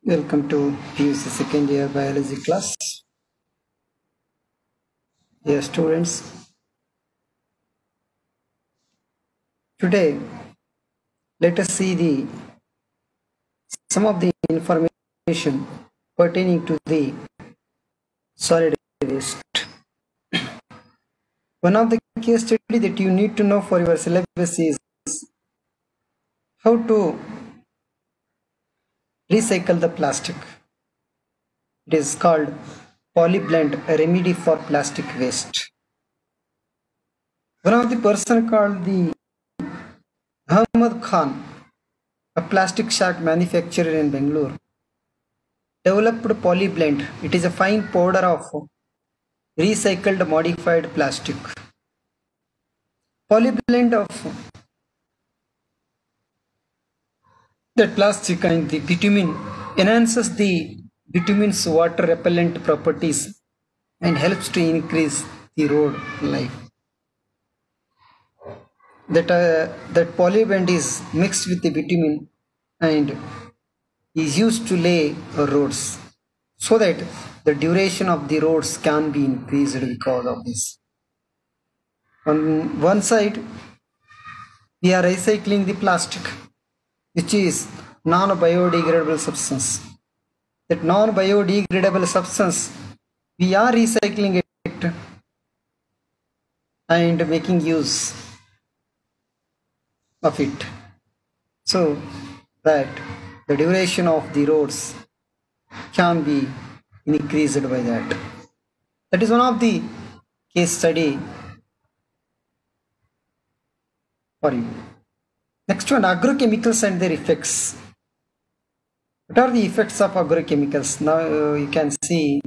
Welcome to PUC second year biology class. Dear students, today let us see some of the information pertaining to the solid waste. One of the case study that you need to know for your syllabus is how to recycle the plastic. It is called Polyblend, a remedy for plastic waste. One of the person called the Ahmad Khan, a plastic shack manufacturer in Bangalore, developed Polyblend. It is a fine powder of recycled modified plastic. Polyblend of the plastic and the bitumen enhances the bitumen's water repellent properties and helps to increase the road life. That polyblend is mixed with the bitumen and is used to lay roads so that the duration of the roads can be increased because of this. On one side, we are recycling the plastic, which is non-biodegradable substance. That non-biodegradable substance, we are recycling it and making use of it, so that the duration of the roads can be increased by that. That is one of the case study for you. Next one, agrochemicals and their effects. What are the effects of agrochemicals? Now you can see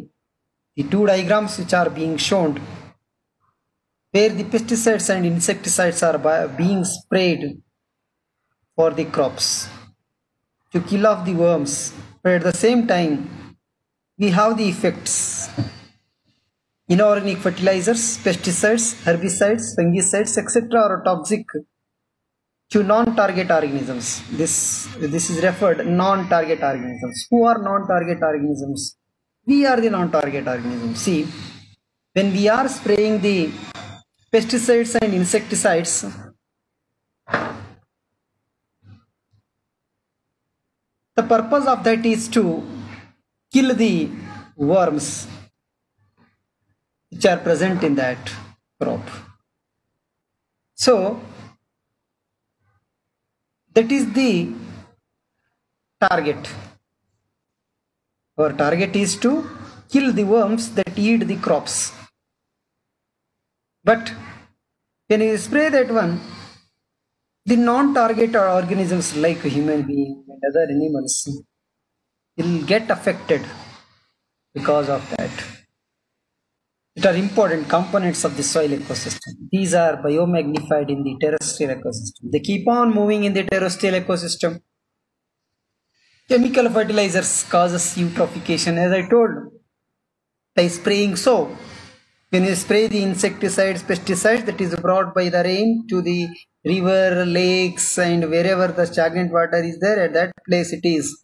the two diagrams which are being shown, where the pesticides and insecticides are being sprayed for the crops to kill off the worms, but at the same time we have the effects: inorganic fertilizers, pesticides, herbicides, fungicides, etc. are toxic to non-target organisms. This is referred non-target organisms. Who are non-target organisms? We are the non-target organisms. See, when we are spraying the pesticides and insecticides, the purpose of that is to kill the worms which are present in that crop. So that is the target. Our target is to kill the worms that eat the crops. But when you spray that one, the non-target organisms like human beings and other animals will get affected because of that. It are important components of the soil ecosystem. These are biomagnified in the terrestrial ecosystem. They keep on moving in the terrestrial ecosystem. Chemical fertilizers causes eutrophication, as I told, by spraying. So when you spray the insecticides, pesticides that is brought by the rain to the river, lakes, and wherever the stagnant water is there, at that place it is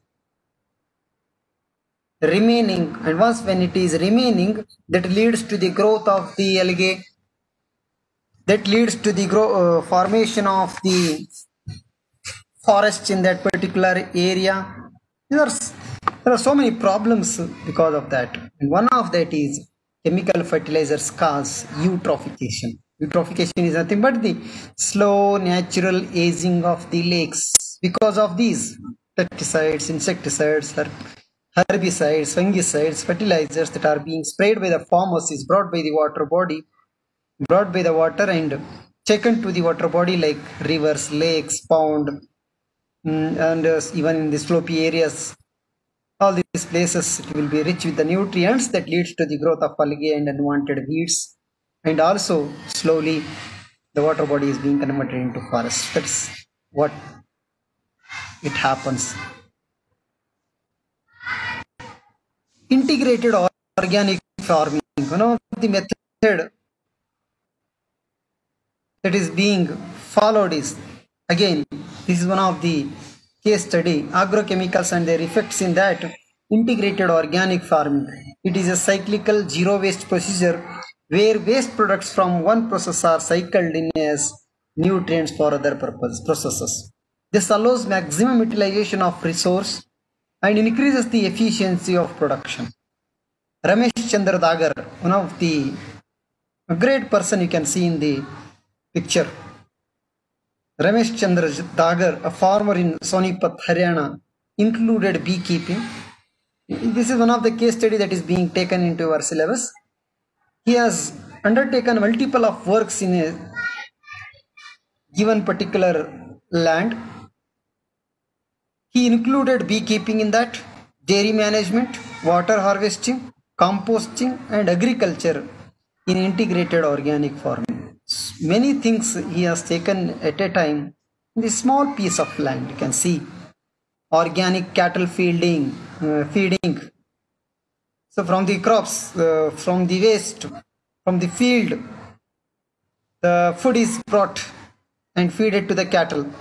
remaining, and once when it is remaining, that leads to the growth of the algae, that leads to the formation of the forest in that particular area. There are so many problems because of that, and one of that is chemical fertilizers cause eutrophication. Eutrophication is nothing but the slow natural aging of the lakes because of these pesticides, insecticides, herbicides, fungicides, fertilizers that are being sprayed by the farmers is brought by the water and taken to the water body like rivers, lakes, pond, and even in the slopey areas. All these places will be rich with the nutrients that leads to the growth of algae and unwanted weeds, and also slowly the water body is being converted into forest. That's what it happens. Integrated organic farming, one of the method that is being followed is, again, this is one of the case study, agrochemicals and their effects in that. integrated organic farming. It is a cyclical zero waste procedure where waste products from one process are cycled in as nutrients for other processes. This allows maximum utilization of resource and increases the efficiency of production. Ramesh Chandra Dagar, one of the a great person you can see in the picture. Ramesh Chandra Dagar, a farmer in Sonipat, Haryana, included beekeeping. This is one of the case study that is being taken into our syllabus. He has undertaken multiple of works in a given particular land. He included beekeeping in that, dairy management, water harvesting, composting and agriculture in integrated organic farming. Many things he has taken at a time in this small piece of land. You can see organic cattle feeding. So from the crops, from the waste, from the field, the food is brought and feed it to the cattle.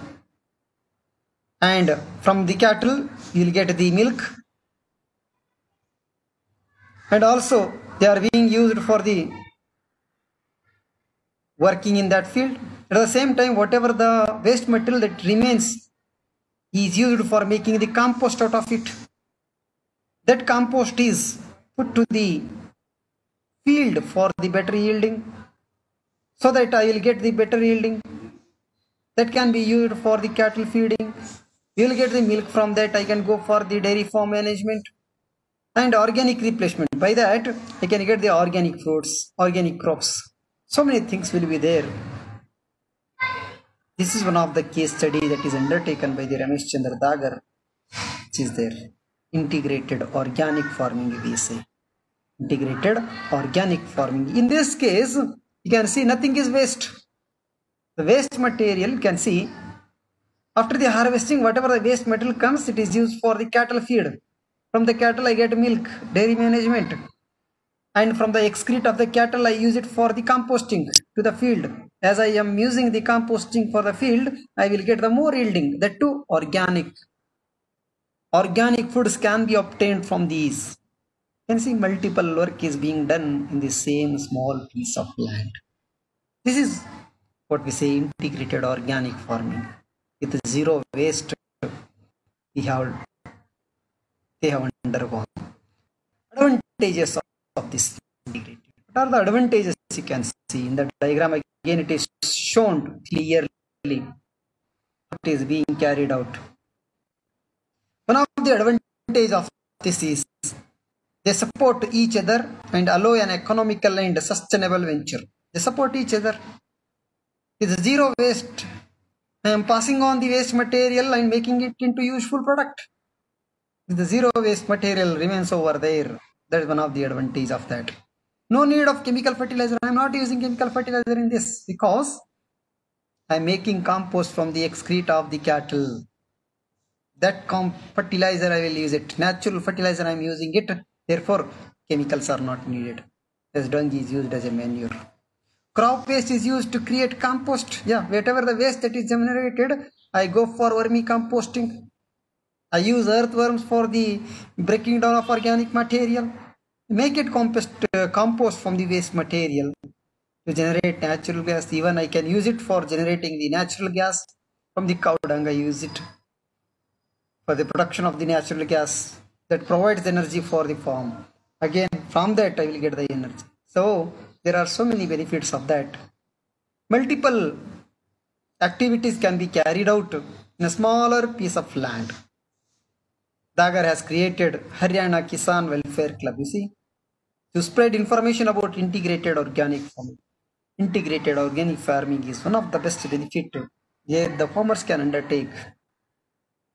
And from the cattle, you will get the milk. And also, they are being used for the working in that field. At the same time, whatever the waste material that remains is used for making the compost out of it. That compost is put to the field for the better yielding, so that I will get the better yielding. That can be used for the cattle feeding. You will get the milk from that. I can go for the dairy farm management and organic replacement. By that, I can get the organic fruits, organic crops. So many things will be there. This is one of the case study that is undertaken by the Ramesh Chandra Dagar, which is there. Integrated organic farming, we say. Integrated organic farming. In this case, you can see nothing is waste. The waste material, you can see, after the harvesting, whatever the waste material comes, it is used for the cattle feed. From the cattle, I get milk, dairy management. And from the excrete of the cattle, I use it for the composting to the field. As I am using the composting for the field, I will get the more yielding. That too, organic. Organic foods can be obtained from these. You can see multiple work is being done in the same small piece of land. This is what we say integrated organic farming. With zero waste, they have undergone. Advantages of this integrated. What are the advantages you can see in the diagram? Again, it is shown clearly what is being carried out. One of the advantages of this is they support each other and allow an economical and sustainable venture. They support each other. With zero waste, I am passing on the waste material and making it into useful product. The zero waste material remains over there. That is one of the advantages of that. No need of chemical fertilizer. I am not using chemical fertilizer in this because I am making compost from the excrete of the cattle. That fertilizer I will use it. Natural fertilizer I am using it. Therefore, chemicals are not needed. As dung is used as a manure. Crop waste is used to create compost. Yeah, whatever the waste that is generated, I go for vermicomposting. I use earthworms for the breaking down of organic material. Make it compost from the waste material to generate natural gas. Even I can use it for generating the natural gas from the cow dung. I use it for the production of the natural gas that provides energy for the farm. Again, from that I will get the energy. So there are so many benefits of that. Multiple activities can be carried out in a smaller piece of land. Dagar has created Haryana Kisan Welfare Club, you see, to spread information about integrated organic farming. Integrated organic farming is one of the best benefits the farmers can undertake.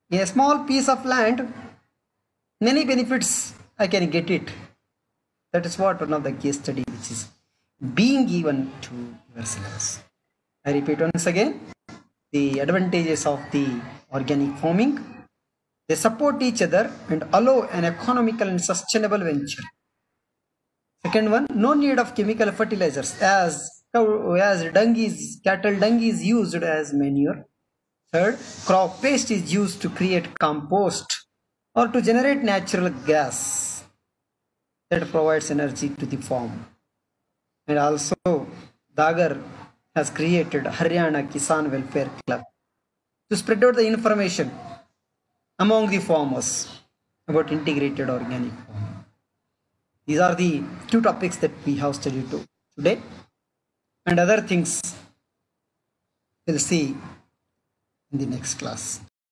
In a small piece of land, many benefits I can get it. That is what one of the case study which is being given to your syllabus. I repeat once again, the advantages of the organic farming. They support each other and allow an economical and sustainable venture. Second one, no need of chemical fertilizers as cattle dung is used as manure. Third, crop waste is used to create compost. or to generate natural gas that provides energy to the farm. And also, Dagar has created Haryana Kisan Welfare Club to spread out the information among the farmers about integrated organic farming. These are the two topics that we have studied today, and other things we'll see in the next class.